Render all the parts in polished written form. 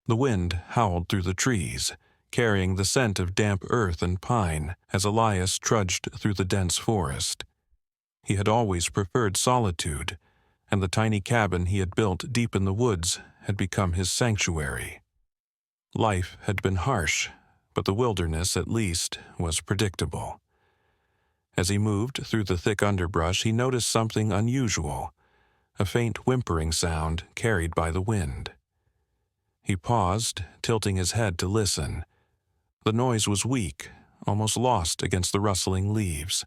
The wind howled through the trees, carrying the scent of damp earth and pine as Elias trudged through the dense forest. He had always preferred solitude, and the tiny cabin he had built deep in the woods had become his sanctuary. Life had been harsh, but the wilderness, at least, was predictable. As he moved through the thick underbrush, he noticed something unusual, a faint whimpering sound carried by the wind. He paused, tilting his head to listen. The noise was weak, almost lost against the rustling leaves.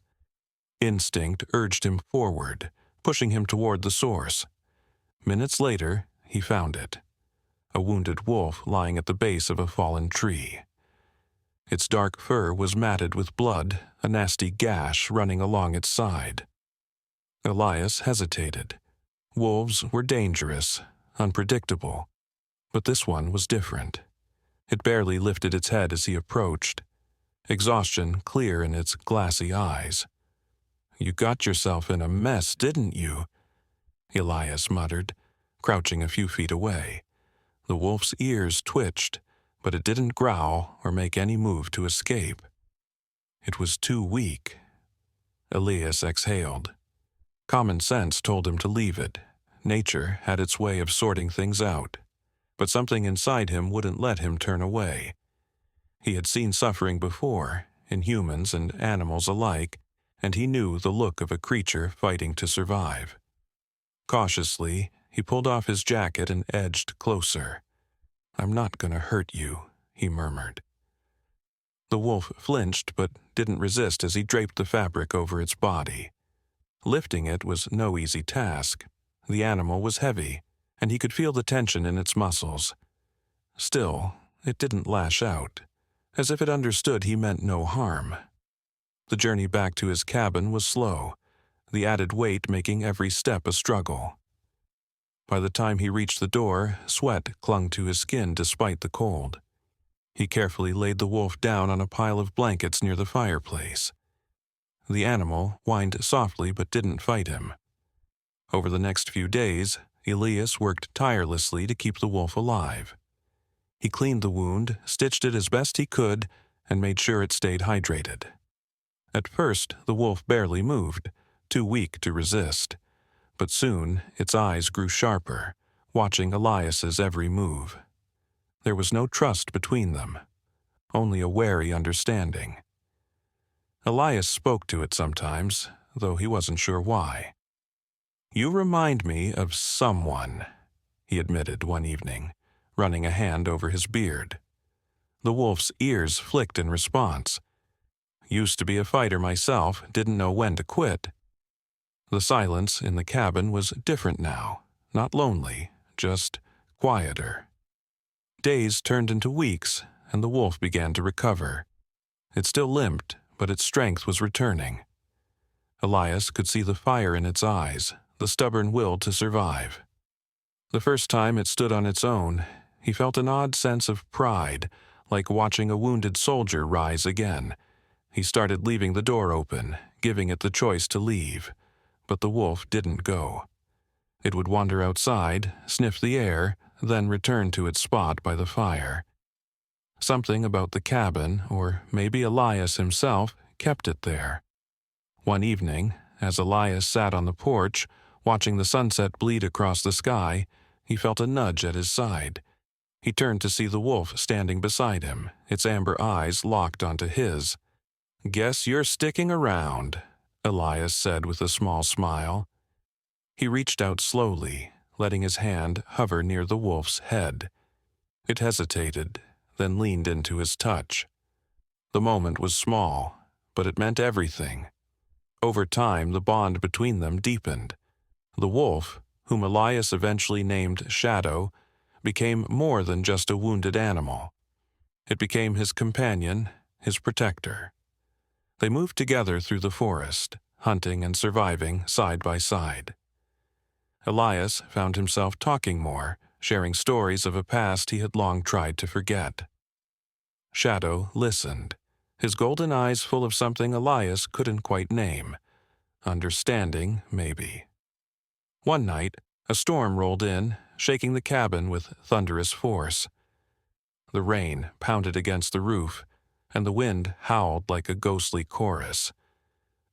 Instinct urged him forward, pushing him toward the source. Minutes later, he found it. A wounded wolf lying at the base of a fallen tree. Its dark fur was matted with blood, a nasty gash running along its side. Elias hesitated. Wolves were dangerous, unpredictable, but this one was different. It barely lifted its head as he approached, exhaustion clear in its glassy eyes. "You got yourself in a mess, didn't you?" Elias muttered, crouching a few feet away. The wolf's ears twitched, but it didn't growl or make any move to escape. It was too weak. Elias exhaled. Common sense told him to leave it. Nature had its way of sorting things out, but something inside him wouldn't let him turn away. He had seen suffering before, in humans and animals alike, and he knew the look of a creature fighting to survive. Cautiously, he pulled off his jacket and edged closer. "I'm not going to hurt you," he murmured. The wolf flinched but didn't resist as he draped the fabric over its body. Lifting it was no easy task. The animal was heavy, and he could feel the tension in its muscles. Still, it didn't lash out, as if it understood he meant no harm. The journey back to his cabin was slow, the added weight making every step a struggle. By the time he reached the door, sweat clung to his skin despite the cold. He carefully laid the wolf down on a pile of blankets near the fireplace. The animal whined softly but didn't fight him. Over the next few days, Elias worked tirelessly to keep the wolf alive. He cleaned the wound, stitched it as best he could, and made sure it stayed hydrated. At first, the wolf barely moved, too weak to resist. But soon, its eyes grew sharper, watching Elias's every move. There was no trust between them, only a wary understanding. Elias spoke to it sometimes, though he wasn't sure why. "You remind me of someone," he admitted one evening, running a hand over his beard. The wolf's ears flicked in response. "Used to be a fighter myself, didn't know when to quit." The silence in the cabin was different now, not lonely, just quieter. Days turned into weeks, and the wolf began to recover. It still limped, but its strength was returning. Elias could see the fire in its eyes, the stubborn will to survive. The first time it stood on its own, he felt an odd sense of pride, like watching a wounded soldier rise again. He started leaving the door open, giving it the choice to leave. But the wolf didn't go. It would wander outside, sniff the air, then return to its spot by the fire. Something about the cabin, or maybe Elias himself, kept it there. One evening, as Elias sat on the porch, watching the sunset bleed across the sky, he felt a nudge at his side. He turned to see the wolf standing beside him, its amber eyes locked onto his. "Guess you're sticking around," Elias said with a small smile. He reached out slowly, letting his hand hover near the wolf's head. It hesitated, then leaned into his touch. The moment was small, but it meant everything. Over time, the bond between them deepened. The wolf, whom Elias eventually named Shadow, became more than just a wounded animal. It became his companion, his protector. They moved together through the forest, hunting and surviving side by side. Elias found himself talking more, sharing stories of a past he had long tried to forget. Shadow listened, his golden eyes full of something Elias couldn't quite name. Understanding, maybe. One night, a storm rolled in, shaking the cabin with thunderous force. The rain pounded against the roof, and the wind howled like a ghostly chorus.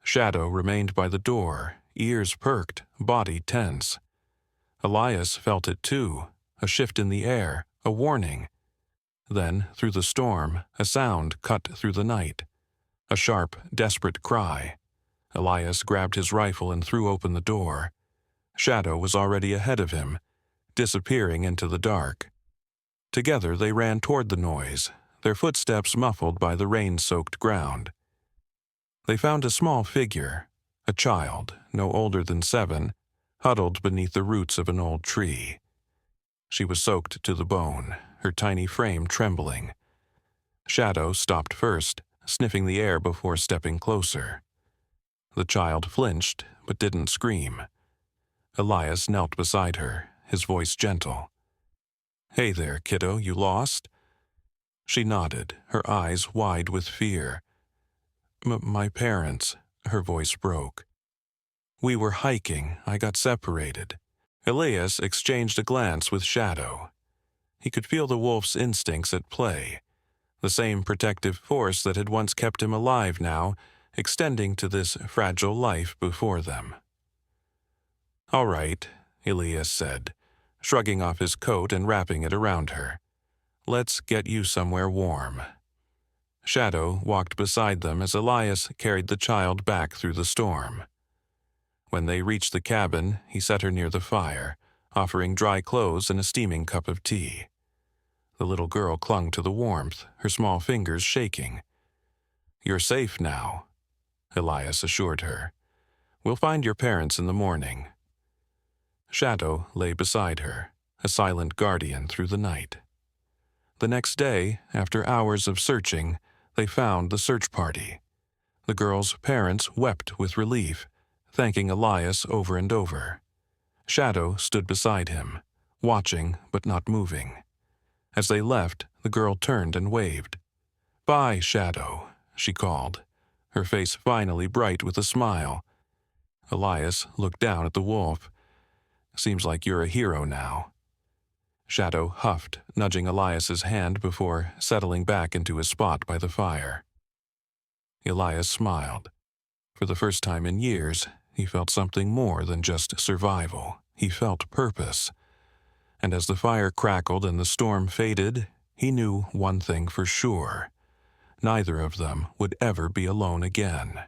Shadow remained by the door, ears perked, body tense. Elias felt it too, a shift in the air, a warning. Then, through the storm, a sound cut through the night. A sharp, desperate cry. Elias grabbed his rifle and threw open the door. Shadow was already ahead of him, disappearing into the dark. Together they ran toward the noise, their footsteps muffled by the rain-soaked ground. They found a small figure, a child, no older than 7, huddled beneath the roots of an old tree. She was soaked to the bone, her tiny frame trembling. Shadow stopped first, sniffing the air before stepping closer. The child flinched, but didn't scream. Elias knelt beside her, his voice gentle. "Hey there, kiddo, you lost?" She nodded, her eyes wide with fear. My parents," her voice broke. "We were hiking. I got separated." Elias exchanged a glance with Shadow. He could feel the wolf's instincts at play, the same protective force that had once kept him alive now, extending to this fragile life before them. "All right," Elias said, shrugging off his coat and wrapping it around her. "Let's get you somewhere warm." Shadow walked beside them as Elias carried the child back through the storm. When they reached the cabin, he set her near the fire, offering dry clothes and a steaming cup of tea. The little girl clung to the warmth, her small fingers shaking. "You're safe now," Elias assured her. "We'll find your parents in the morning." Shadow lay beside her, a silent guardian through the night. The next day, after hours of searching, they found the search party. The girl's parents wept with relief, thanking Elias over and over. Shadow stood beside him, watching but not moving. As they left, the girl turned and waved. "Bye, Shadow," she called, her face finally bright with a smile. Elias looked down at the wolf. "Seems like you're a hero now." Shadow huffed, nudging Elias's hand before settling back into his spot by the fire. Elias smiled. For the first time in years, he felt something more than just survival. He felt purpose. And as the fire crackled and the storm faded, he knew one thing for sure. Neither of them would ever be alone again.